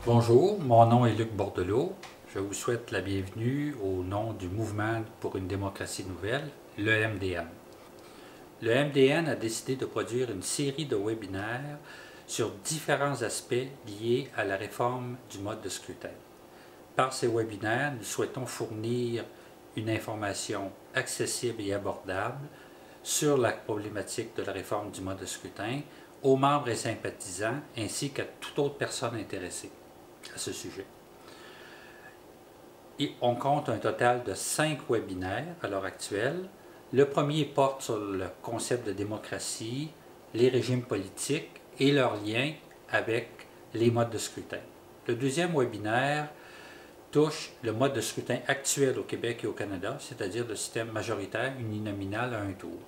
Bonjour, mon nom est Luc Bordelot. Je vous souhaite la bienvenue au nom du Mouvement pour une démocratie nouvelle, le MDN. Le MDN a décidé de produire une série de webinaires sur différents aspects liés à la réforme du mode de scrutin. Par ces webinaires, nous souhaitons fournir une information accessible et abordable sur la problématique de la réforme du mode de scrutin aux membres et sympathisants ainsi qu'à toute autre personne intéressée à ce sujet. Et on compte un total de 5 webinaires à l'heure actuelle. Le premier porte sur le concept de démocratie, les régimes politiques et leurs liens avec les modes de scrutin. Le deuxième webinaire touche le mode de scrutin actuel au Québec et au Canada, c'est-à-dire le système majoritaire uninominal à un tour.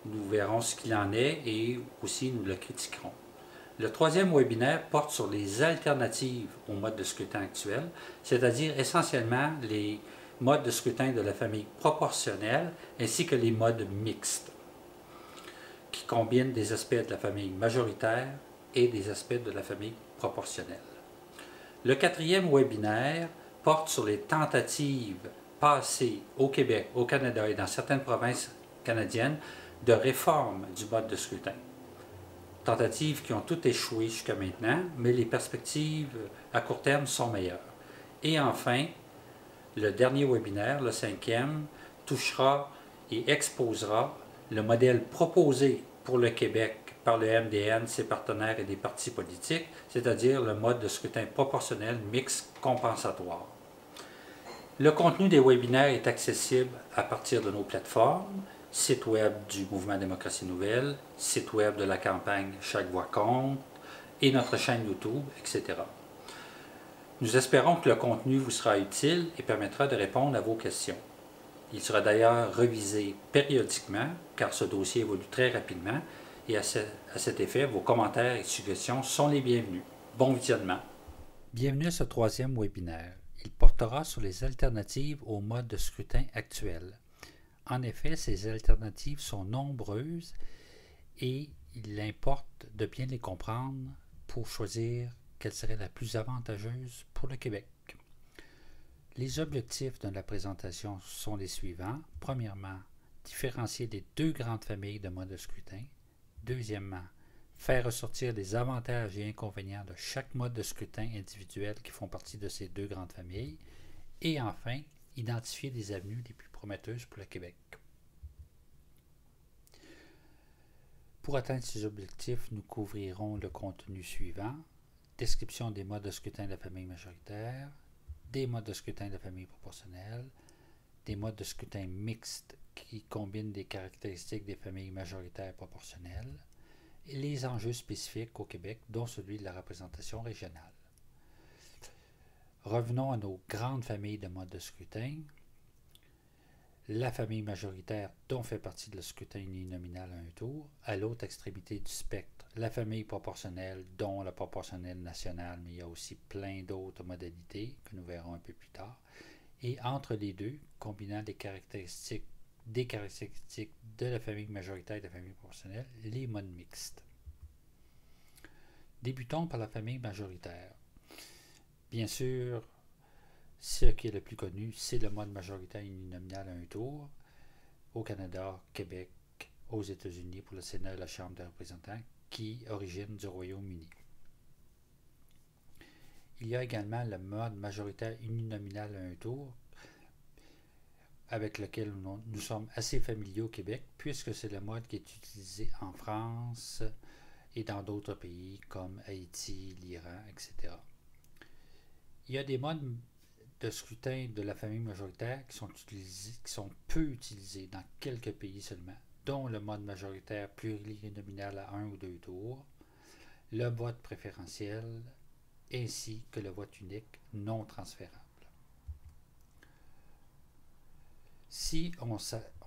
Nous verrons ce qu'il en est et aussi nous le critiquerons. Le troisième webinaire porte sur les alternatives au mode de scrutin actuel, c'est-à-dire essentiellement les modes de scrutin de la famille proportionnelle ainsi que les modes mixtes, qui combinent des aspects de la famille majoritaire et des aspects de la famille proportionnelle. Le quatrième webinaire porte sur les tentatives passées au Québec, au Canada et dans certaines provinces canadiennes de réforme du mode de scrutin. Tentatives qui ont toutes échoué jusqu'à maintenant, mais les perspectives à court terme sont meilleures. Et enfin, le dernier webinaire, le cinquième, touchera et exposera le modèle proposé pour le Québec par le MDN, ses partenaires et des partis politiques, c'est-à-dire le mode de scrutin proportionnel mixte compensatoire. Le contenu des webinaires est accessible à partir de nos plateformes, site web du Mouvement Démocratie Nouvelle, site web de la campagne Chaque voix compte et notre chaîne YouTube, etc. Nous espérons que le contenu vous sera utile et permettra de répondre à vos questions. Il sera d'ailleurs revisé périodiquement car ce dossier évolue très rapidement et à cet effet, vos commentaires et suggestions sont les bienvenus. Bon visionnement. Bienvenue à ce troisième webinaire. Il portera sur les alternatives au mode de scrutin actuel. En effet, ces alternatives sont nombreuses et il importe de bien les comprendre pour choisir quelle serait la plus avantageuse pour le Québec. Les objectifs de la présentation sont les suivants. Premièrement, différencier les deux grandes familles de modes de scrutin. Deuxièmement, faire ressortir les avantages et inconvénients de chaque mode de scrutin individuel qui font partie de ces deux grandes familles. Et enfin, identifier les avenues les plus prometteuses pour le Québec. Pour atteindre ces objectifs, nous couvrirons le contenu suivant. Description des modes de scrutin de la famille majoritaire, des modes de scrutin de la famille proportionnelle, des modes de scrutin mixtes qui combinent des caractéristiques des familles majoritaires et proportionnelles, et les enjeux spécifiques au Québec, dont celui de la représentation régionale. Revenons à nos grandes familles de modes de scrutin. La famille majoritaire dont fait partie le scrutin uninominal à un tour, à l'autre extrémité du spectre, la famille proportionnelle dont la proportionnelle nationale, mais il y a aussi plein d'autres modalités que nous verrons un peu plus tard, et entre les deux, combinant des caractéristiques de la famille majoritaire et de la famille proportionnelle, les modes mixtes. Débutons par la famille majoritaire. Bien sûr, ce qui est le plus connu, c'est le mode majoritaire uninominal à un tour, au Canada, Québec, aux États-Unis pour le Sénat et la Chambre des représentants, qui origine du Royaume-Uni. Il y a également le mode majoritaire uninominal à un tour, avec lequel nous sommes assez familiers au Québec, puisque c'est le mode qui est utilisé en France et dans d'autres pays comme Haïti, l'Iran, etc. Il y a des modes de scrutin de la famille majoritaire qui sont peu utilisés dans quelques pays seulement, dont le mode majoritaire plurinominal à un ou deux tours, le vote préférentiel, ainsi que le vote unique non transférable. Si on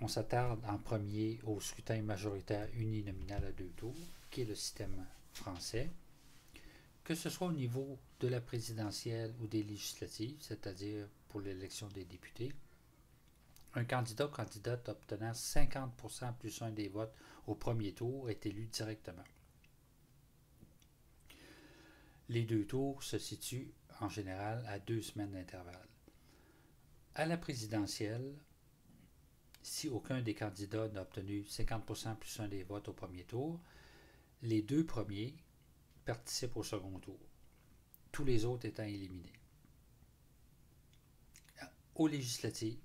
s'attarde en premier au scrutin majoritaire uninominal à deux tours, qui est le système français, que ce soit au niveau de la présidentielle ou des législatives, c'est-à-dire pour l'élection des députés, un candidat ou candidate obtenant 50% plus un des votes au premier tour est élu directement. Les deux tours se situent en général à 2 semaines d'intervalle. À la présidentielle, si aucun des candidats n'a obtenu 50% plus un des votes au premier tour, les deux premiers participent au second tour, tous les autres étant éliminés. Aux législatives,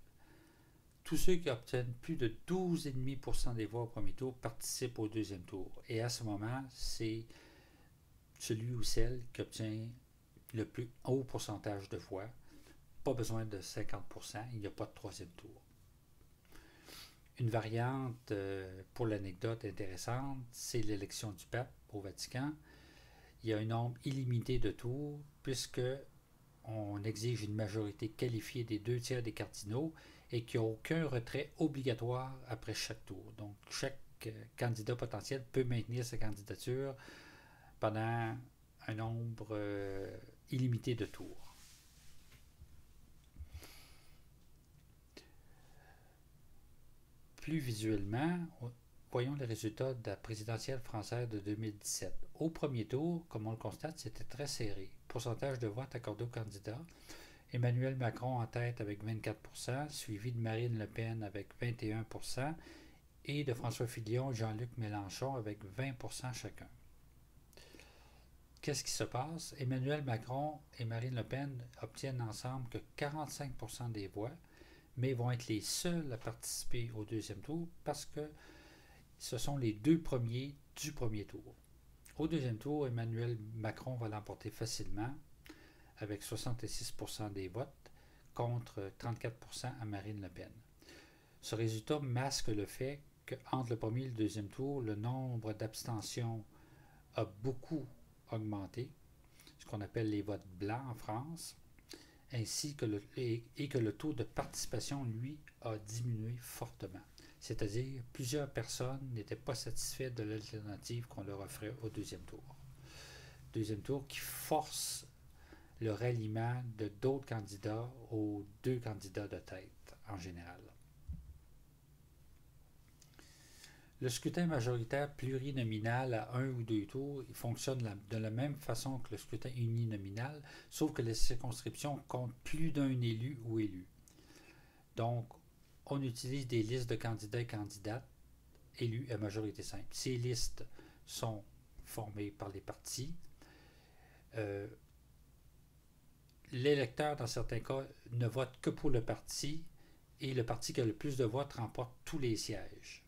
tous ceux qui obtiennent plus de 12,5% des voix au premier tour participent au deuxième tour. Et à ce moment, c'est celui ou celle qui obtient le plus haut pourcentage de voix. Pas besoin de 50%, il n'y a pas de troisième tour. Une variante, pour l'anecdote intéressante, c'est l'élection du pape au Vatican. Il y a un nombre illimité de tours puisque on exige une majorité qualifiée des 2 tiers des cardinaux et qu'il n'y a aucun retrait obligatoire après chaque tour. Donc, chaque candidat potentiel peut maintenir sa candidature pendant un nombre illimité de tours. Plus visuellement, voyons les résultats de la présidentielle française de 2017. Au premier tour, comme on le constate, c'était très serré. Pourcentage de vote accordé aux candidats. Emmanuel Macron en tête avec 24%, suivi de Marine Le Pen avec 21% et de François Fillon et Jean-Luc Mélenchon avec 20% chacun. Qu'est-ce qui se passe? Emmanuel Macron et Marine Le Pen obtiennent ensemble que 45% des voix, mais vont être les seuls à participer au deuxième tour parce que ce sont les deux premiers du premier tour. Au deuxième tour, Emmanuel Macron va l'emporter facilement avec 66% des votes contre 34% à Marine Le Pen. Ce résultat masque le fait qu'entre le premier et le deuxième tour, le nombre d'abstentions a beaucoup augmenté, ce qu'on appelle les votes blancs en France, ainsi que le taux de participation, lui, a diminué fortement. C'est-à-dire, plusieurs personnes n'étaient pas satisfaites de l'alternative qu'on leur offrait au deuxième tour. Deuxième tour qui force le ralliement de d'autres candidats aux deux candidats de tête, en général. Le scrutin majoritaire plurinominal à un ou deux tours il fonctionne de la même façon que le scrutin uninominal, sauf que les circonscriptions comptent plus d'un élu ou élu. Donc, on utilise des listes de candidats et candidates élus à majorité simple. Ces listes sont formées par les partis. L'électeur, dans certains cas, ne vote que pour le parti et le parti qui a le plus de votes remporte tous les sièges.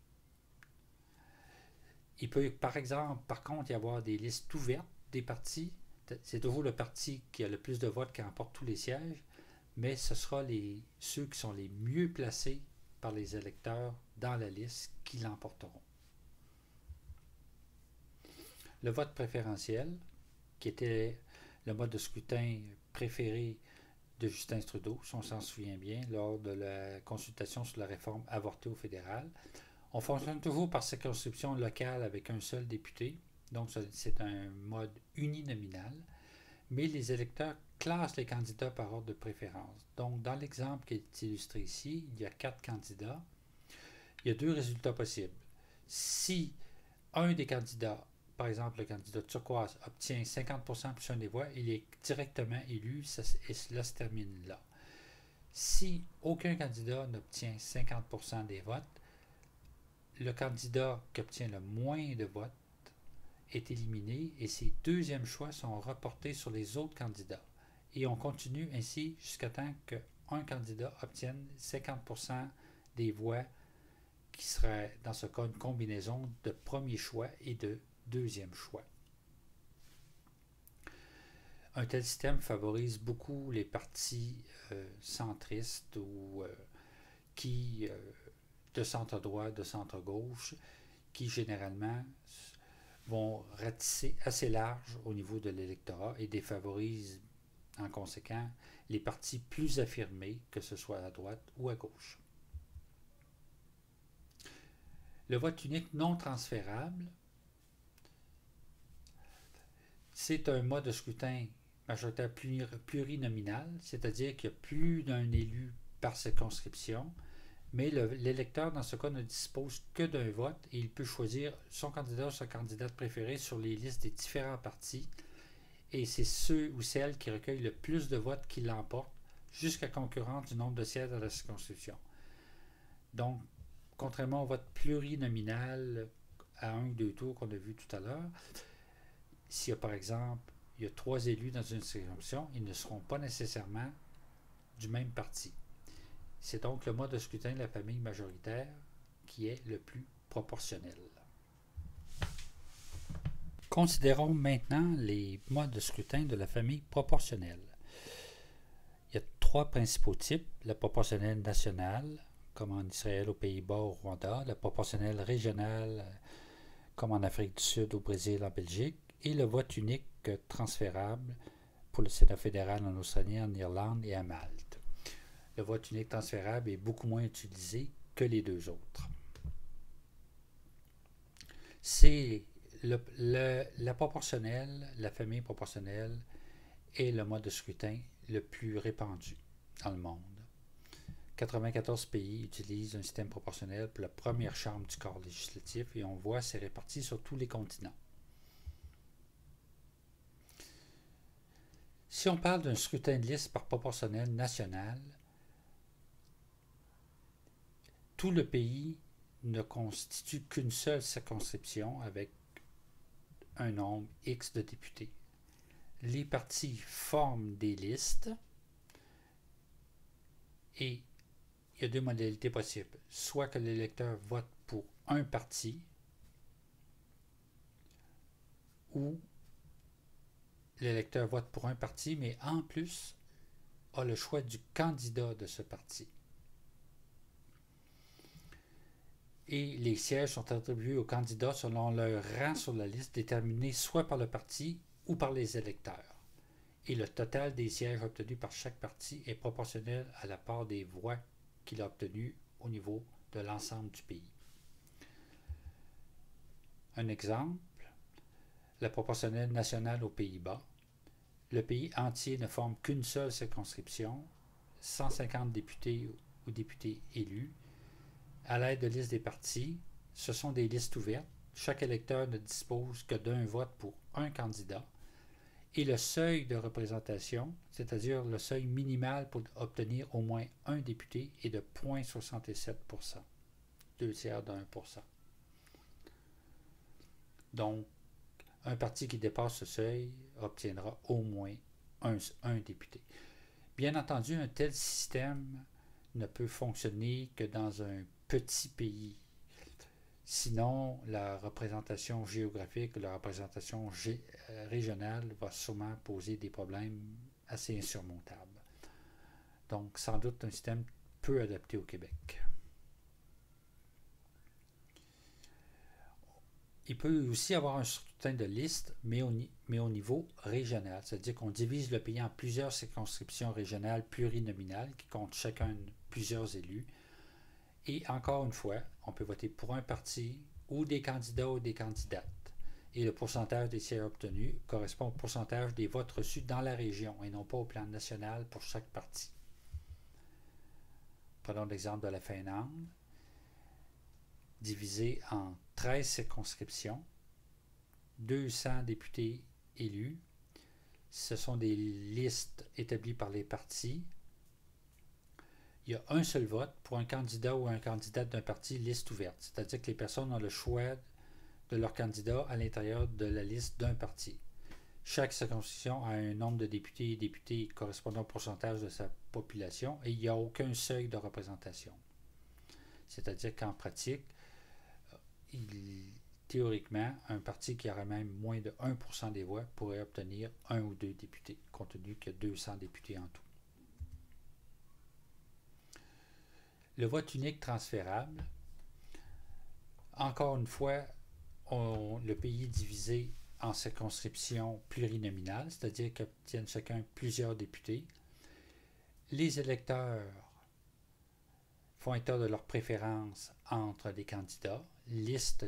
Il peut, par exemple, par contre, y avoir des listes ouvertes des partis. C'est toujours le parti qui a le plus de votes qui remporte tous les sièges, mais ce sera ceux qui sont les mieux placés par les électeurs dans la liste qui l'emporteront. Le vote préférentiel, qui était le mode de scrutin préféré de Justin Trudeau, si on s'en souvient bien, lors de la consultation sur la réforme avortée au fédéral. On fonctionne toujours par circonscription locale avec un seul député, donc c'est un mode uninominal, mais les électeurs classent les candidats par ordre de préférence. Donc, dans l'exemple qui est illustré ici, il y a 4 candidats. Il y a 2 résultats possibles. Si un des candidats, par exemple le candidat turquoise, obtient 50% plus un des voix, il est directement élu et cela se termine là. Si aucun candidat n'obtient 50% des votes, le candidat qui obtient le moins de votes est éliminé et ses deuxièmes choix sont reportés sur les autres candidats. Et on continue ainsi jusqu'à temps qu'un candidat obtienne 50% des voix qui serait dans ce cas une combinaison de premier choix et de deuxième choix. Un tel système favorise beaucoup les partis centristes ou de centre-droit, de centre-gauche, qui généralement vont ratisser assez large au niveau de l'électorat et défavorisent en conséquent les partis plus affirmés, que ce soit à droite ou à gauche. Le vote unique non transférable, c'est un mode de scrutin majoritaire plurinominal, c'est-à-dire qu'il y a plus d'un élu par circonscription, mais l'électeur, dans ce cas, ne dispose que d'un vote et il peut choisir son candidat ou sa candidate préférée sur les listes des différents partis et c'est ceux ou celles qui recueillent le plus de votes qui l'emportent jusqu'à concurrence du nombre de sièges de la circonscription. Donc, contrairement au vote plurinominal à un ou deux tours qu'on a vu tout à l'heure, s'il y a par exemple il y a 3 élus dans une circonscription, ils ne seront pas nécessairement du même parti. C'est donc le mode de scrutin de la famille majoritaire qui est le plus proportionnel. Considérons maintenant les modes de scrutin de la famille proportionnelle. Il y a 3 principaux types: la proportionnelle nationale, comme en Israël, aux Pays-Bas, au Rwanda, la proportionnelle régionale, comme en Afrique du Sud, au Brésil, en Belgique, et le vote unique transférable pour le Sénat fédéral en Australie, en Irlande et à Malte. Le vote unique transférable est beaucoup moins utilisé que les 2 autres. C'est la proportionnelle, la famille proportionnelle est le mode de scrutin le plus répandu dans le monde. 94 pays utilisent un système proportionnel pour la première chambre du corps législatif et on voit c'est réparti sur tous les continents. Si on parle d'un scrutin de liste par proportionnel national, tout le pays ne constitue qu'une seule circonscription avec un nombre X de députés. Les partis forment des listes et il y a 2 modalités possibles. Soit que l'électeur vote pour un parti ou l'électeur vote pour un parti, mais en plus a le choix du candidat de ce parti. Et les sièges sont attribués aux candidats selon leur rang sur la liste déterminé soit par le parti ou par les électeurs. Et le total des sièges obtenus par chaque parti est proportionnel à la part des voix qu'il a obtenues au niveau de l'ensemble du pays. Un exemple, la proportionnelle nationale aux Pays-Bas. Le pays entier ne forme qu'une seule circonscription, 150 députés ou députés élus. À l'aide de listes des partis, ce sont des listes ouvertes. Chaque électeur ne dispose que d'un vote pour un candidat. Et le seuil de représentation, c'est-à-dire le seuil minimal pour obtenir au moins un député, est de 0,67%, 0,02%. Donc, un parti qui dépasse ce seuil obtiendra au moins un député. Bien entendu, un tel système ne peut fonctionner que dans un petit pays. Sinon, la représentation géographique, la représentation régionale va sûrement poser des problèmes assez insurmontables. Donc, sans doute un système peu adapté au Québec. Il peut aussi avoir un scrutin de liste, mais au niveau régional, c'est-à-dire qu'on divise le pays en plusieurs circonscriptions régionales plurinominales qui comptent chacun plusieurs élus. Et encore une fois, on peut voter pour un parti ou des candidats ou des candidates. Et le pourcentage des sièges obtenus correspond au pourcentage des votes reçus dans la région et non pas au plan national pour chaque parti. Prenons l'exemple de la Finlande, divisé en 13 circonscriptions, 200 députés élus. Ce sont des listes établies par les partis. Il y a un seul vote pour un candidat ou un candidate d'un parti liste ouverte, c'est-à-dire que les personnes ont le choix de leur candidat à l'intérieur de la liste d'un parti. Chaque circonscription a un nombre de députés et députés correspondant au pourcentage de sa population et il n'y a aucun seuil de représentation. C'est-à-dire qu'en pratique, théoriquement, un parti qui aurait même moins de 1% des voix pourrait obtenir 1 ou 2 députés, compte tenu qu'il y a 200 députés en tout. Le vote unique transférable, encore une fois, le pays est divisé en circonscriptions plurinominales, c'est-à-dire qu'ils obtiennent chacun plusieurs députés. Les électeurs font état de leurs préférences entre les candidats, listent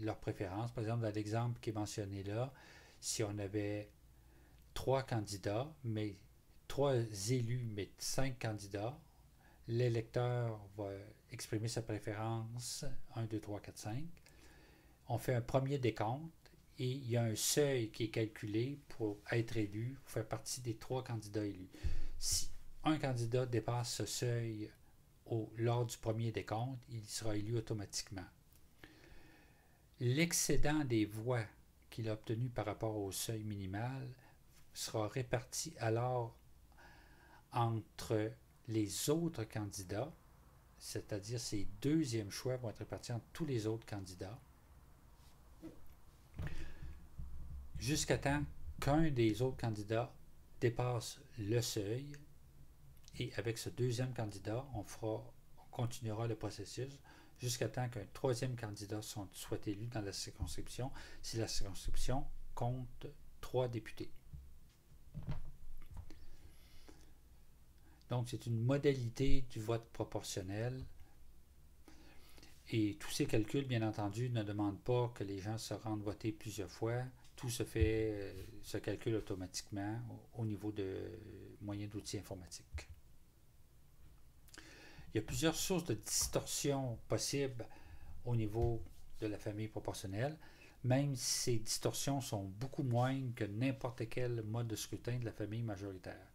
leurs préférences. Par exemple, dans l'exemple qui est mentionné là, si on avait 3 candidats, mais 3 élus, mais 5 candidats, l'électeur va exprimer sa préférence 1, 2, 3, 4, 5. On fait un premier décompte et il y a un seuil qui est calculé pour être élu, pour faire partie des 3 candidats élus. Si un candidat dépasse ce seuil lors du premier décompte, il sera élu automatiquement. L'excédent des voix qu'il a obtenu par rapport au seuil minimal sera réparti alors entre les autres candidats, c'est-à-dire ses deuxièmes choix vont être répartis entre tous les autres candidats, jusqu'à temps qu'un des autres candidats dépasse le seuil, et avec ce deuxième candidat, on continuera le processus jusqu'à temps qu'un troisième candidat soit élu dans la circonscription, si la circonscription compte 3 députés. Donc, c'est une modalité du vote proportionnel. Et tous ces calculs, bien entendu, ne demandent pas que les gens se rendent voter plusieurs fois. Tout se calcule automatiquement au niveau de moyens d'outils informatiques. Il y a plusieurs sources de distorsion possibles au niveau de la famille proportionnelle, même si ces distorsions sont beaucoup moindres que n'importe quel mode de scrutin de la famille majoritaire.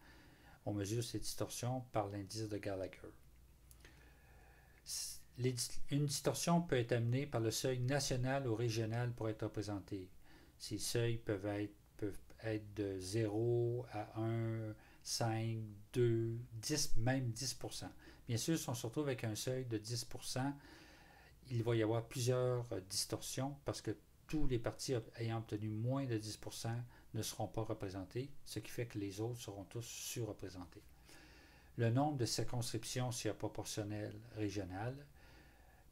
On mesure ces distorsions par l'indice de Gallagher. Une distorsion peut être amenée par le seuil national ou régional pour être représenté. Ces seuils peuvent être de 0 à 1, 5, 2, 10, même 10%. Bien sûr, si on se retrouve avec un seuil de 10%, il va y avoir plusieurs distorsions parce que tous les partis ayant obtenu moins de 10% ne seront pas représentés, ce qui fait que les autres seront tous surreprésentés. Le nombre de circonscriptions, s'il y a proportionnel régional,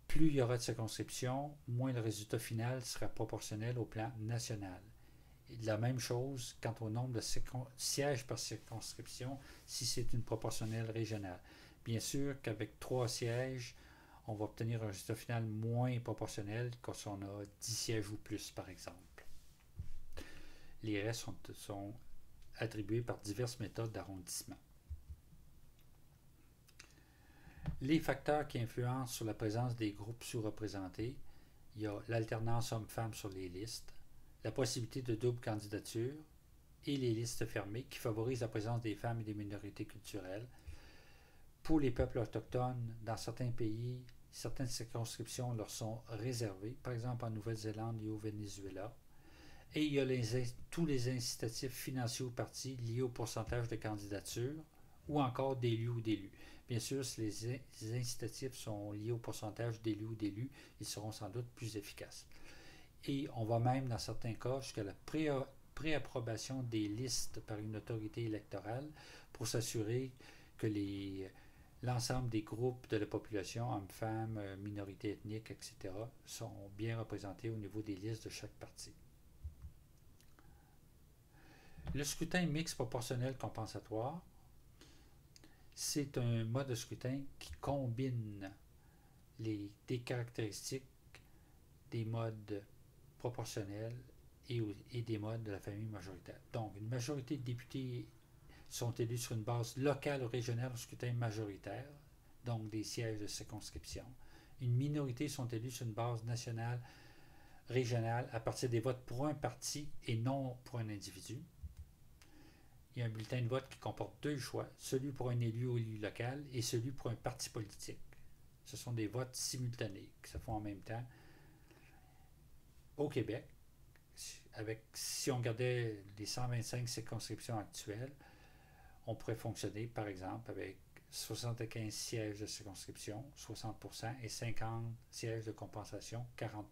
plus il y aura de circonscriptions, moins le résultat final sera proportionnel au plan national. Et la même chose quant au nombre de sièges par circonscription si c'est une proportionnelle régionale. Bien sûr qu'avec 3 sièges, on va obtenir un résultat final moins proportionnel que si on a 10 sièges ou plus, par exemple. Les restes sont attribués par diverses méthodes d'arrondissement. Les facteurs qui influencent sur la présence des groupes sous-représentés, il y a l'alternance homme-femme sur les listes, la possibilité de double candidature et les listes fermées qui favorisent la présence des femmes et des minorités culturelles. Pour les peuples autochtones, dans certains pays, certaines circonscriptions leur sont réservées, par exemple en Nouvelle-Zélande et au Venezuela. Et il y a tous les incitatifs financiers aux partis liés au pourcentage de candidatures ou encore d'élus ou d'élus. Bien sûr, si les incitatifs sont liés au pourcentage d'élus ou d'élus, ils seront sans doute plus efficaces. Et on va même, dans certains cas, jusqu'à la préapprobation des listes par une autorité électorale pour s'assurer que l'ensemble des groupes de la population, hommes, femmes, minorités ethniques, etc., sont bien représentés au niveau des listes de chaque parti. Le scrutin mixte proportionnel compensatoire, c'est un mode de scrutin qui combine des caractéristiques des modes proportionnels et des modes de la famille majoritaire. Donc, une majorité de députés sont élus sur une base locale ou régionale au scrutin majoritaire, donc des sièges de circonscription. Une minorité sont élus sur une base nationale, régionale, à partir des votes pour un parti et non pour un individu. Il y a un bulletin de vote qui comporte 2 choix, celui pour un élu ou élu local et celui pour un parti politique. Ce sont des votes simultanés qui se font en même temps. Au Québec, si on gardait les 125 circonscriptions actuelles, on pourrait fonctionner, par exemple, avec 75 sièges de circonscription, 60%, et 50 sièges de compensation, 40%.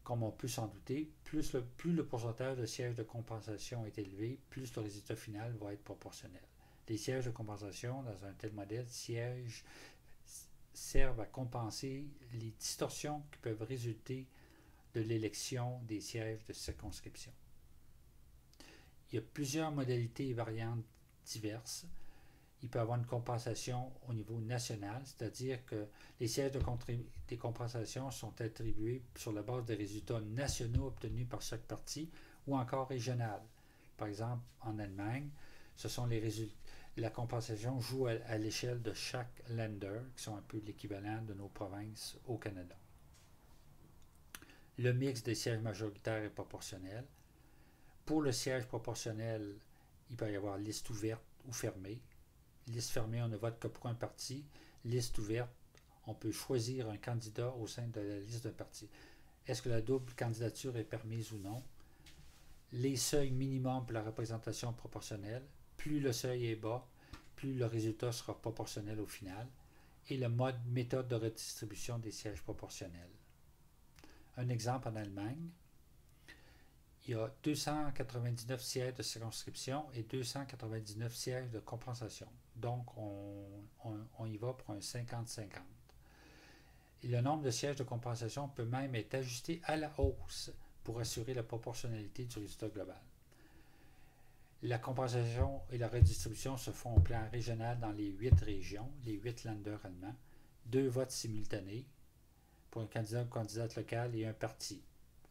Comme on peut s'en douter, plus le pourcentage de sièges de compensation est élevé, plus le résultat final va être proportionnel. Les sièges de compensation, dans un tel modèle, servent à compenser les distorsions qui peuvent résulter de l'élection des sièges de circonscription. Il y a plusieurs modalités et variantes diverses. Il peut y avoir une compensation au niveau national, c'est-à-dire que les sièges des compensations sont attribués sur la base des résultats nationaux obtenus par chaque parti ou encore régional. Par exemple, en Allemagne, ce sont la compensation joue à l'échelle de chaque Länder, qui sont un peu l'équivalent de nos provinces au Canada. le mix des sièges majoritaires et proportionnels. Pour le siège proportionnel, il peut y avoir liste ouverte ou fermée. Liste fermée, on ne vote que pour un parti. Liste ouverte, on peut choisir un candidat au sein de la liste d'un parti. Est-ce que la double candidature est permise ou non? Les seuils minimums pour la représentation proportionnelle. Plus le seuil est bas, plus le résultat sera proportionnel au final. Et le méthode de redistribution des sièges proportionnels. Un exemple en Allemagne, il y a 299 sièges de circonscription et 299 sièges de compensation. Donc, on y va pour un 50-50. Et le nombre de sièges de compensation peut même être ajusté à la hausse pour assurer la proportionnalité du résultat global. La compensation et la redistribution se font au plan régional dans les 8 régions, les 8 Länder allemands, 2 votes simultanés pour un candidat ou candidate locale et un parti.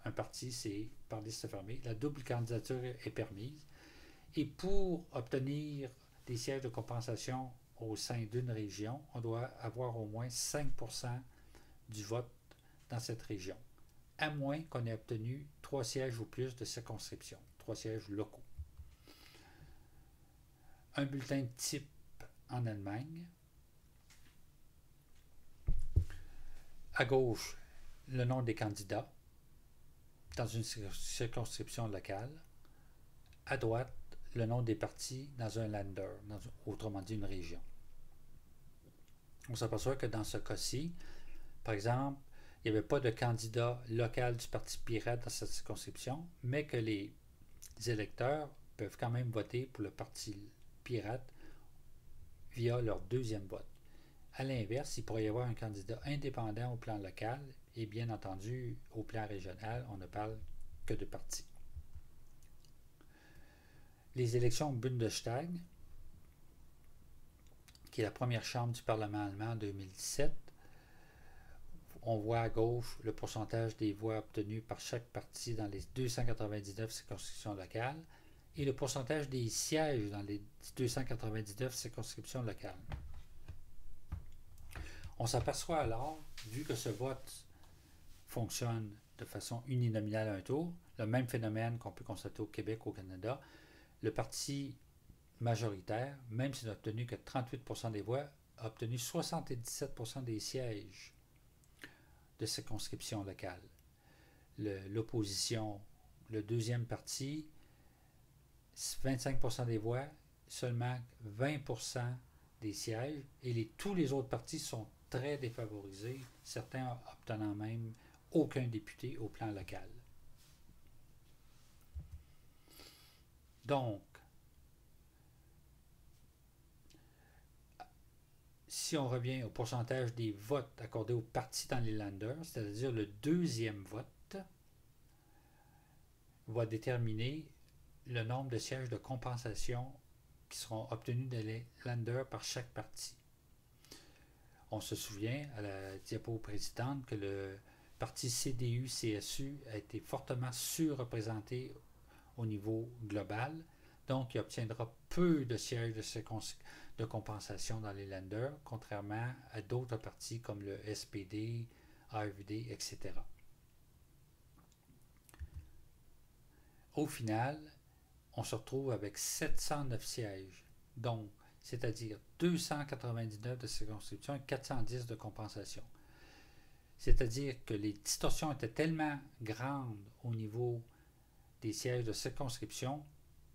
Un parti, c'est par liste fermée. La double candidature est permise. Et pour obtenir des sièges de compensation au sein d'une région, on doit avoir au moins 5% du vote dans cette région, à moins qu'on ait obtenu 3 sièges ou plus de circonscription, 3 sièges locaux. Un bulletin de type en Allemagne. À gauche, le nom des candidats dans une circonscription locale. À droite, le nom des partis dans un Länder, autrement dit une région. On s'aperçoit que dans ce cas-ci, par exemple, il n'y avait pas de candidat local du Parti pirate dans cette circonscription, mais que les électeurs peuvent quand même voter pour le Parti pirate via leur deuxième vote. À l'inverse, il pourrait y avoir un candidat indépendant au plan local et bien entendu, au plan régional, on ne parle que de partis. Les élections au Bundestag, qui est la première chambre du Parlement allemand en 2017, on voit à gauche le pourcentage des voix obtenues par chaque parti dans les 299 circonscriptions locales et le pourcentage des sièges dans les 299 circonscriptions locales. On s'aperçoit alors, vu que ce vote fonctionne de façon uninominale à un tour, le même phénomène qu'on peut constater au Québec, au Canada, le parti majoritaire, même s'il n'a obtenu que 38% des voix, a obtenu 77% des sièges de circonscription locale. L'opposition, le deuxième parti, 25% des voix, seulement 20% des sièges, et tous les autres partis sont très défavorisés, certains obtenant même aucun député au plan local. Donc, si on revient au pourcentage des votes accordés aux partis dans les Länder, c'est-à-dire le deuxième vote, va déterminer le nombre de sièges de compensation qui seront obtenus dans les Länder par chaque parti. On se souvient à la diapo précédente que le parti CDU-CSU a été fortement surreprésenté au niveau global, donc il obtiendra peu de sièges de compensation dans les Länder, contrairement à d'autres partis comme le SPD, AfD, etc. Au final, on se retrouve avec 709 sièges, donc c'est-à-dire 299 de circonscription et 410 de compensation. C'est-à-dire que les distorsions étaient tellement grandes au niveau des sièges de circonscription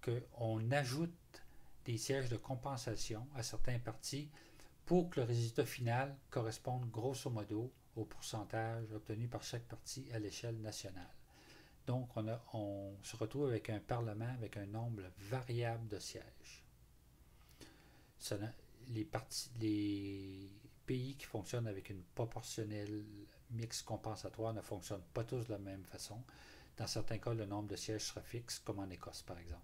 qu'on ajoute des sièges de compensation à certains partis pour que le résultat final corresponde grosso modo au pourcentage obtenu par chaque parti à l'échelle nationale. Donc on se retrouve avec un Parlement avec un nombre variable de sièges. Les pays qui fonctionnent avec une proportionnelle mix compensatoire ne fonctionnent pas tous de la même façon. Dans certains cas, le nombre de sièges sera fixe, comme en Écosse par exemple.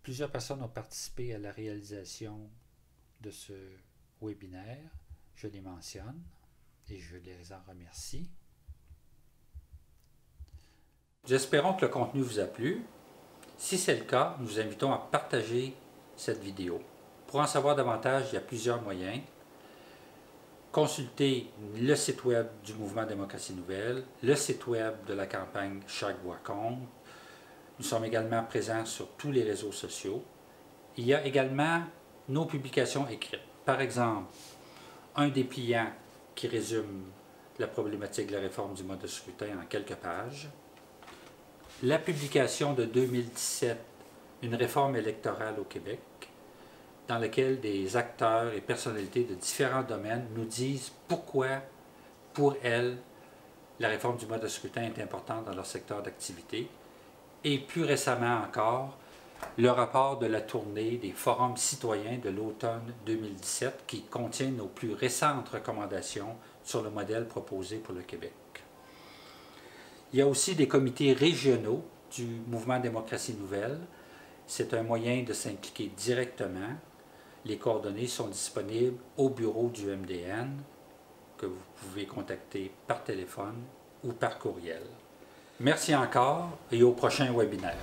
Plusieurs personnes ont participé à la réalisation de ce webinaire. Je les mentionne et je les en remercie. Nous espérons que le contenu vous a plu. Si c'est le cas, nous vous invitons à partager cette vidéo. Pour en savoir davantage, il y a plusieurs moyens. consulter le site web du Mouvement Démocratie Nouvelle, le site web de la campagne Chaque voix compte. Nous sommes également présents sur tous les réseaux sociaux. Il y a également nos publications écrites. Par exemple, un dépliant qui résume la problématique de la réforme du mode de scrutin en quelques pages. La publication de 2017, une réforme électorale au Québec, dans laquelle des acteurs et personnalités de différents domaines nous disent pourquoi, pour elles, la réforme du mode de scrutin est importante dans leur secteur d'activité. Et plus récemment encore, le rapport de la tournée des forums citoyens de l'automne 2017 qui contient nos plus récentes recommandations sur le modèle proposé pour le Québec. Il y a aussi des comités régionaux du Mouvement Démocratie Nouvelle. C'est un moyen de s'impliquer directement. Les coordonnées sont disponibles au bureau du MDN que vous pouvez contacter par téléphone ou par courriel. Merci encore et au prochain webinaire.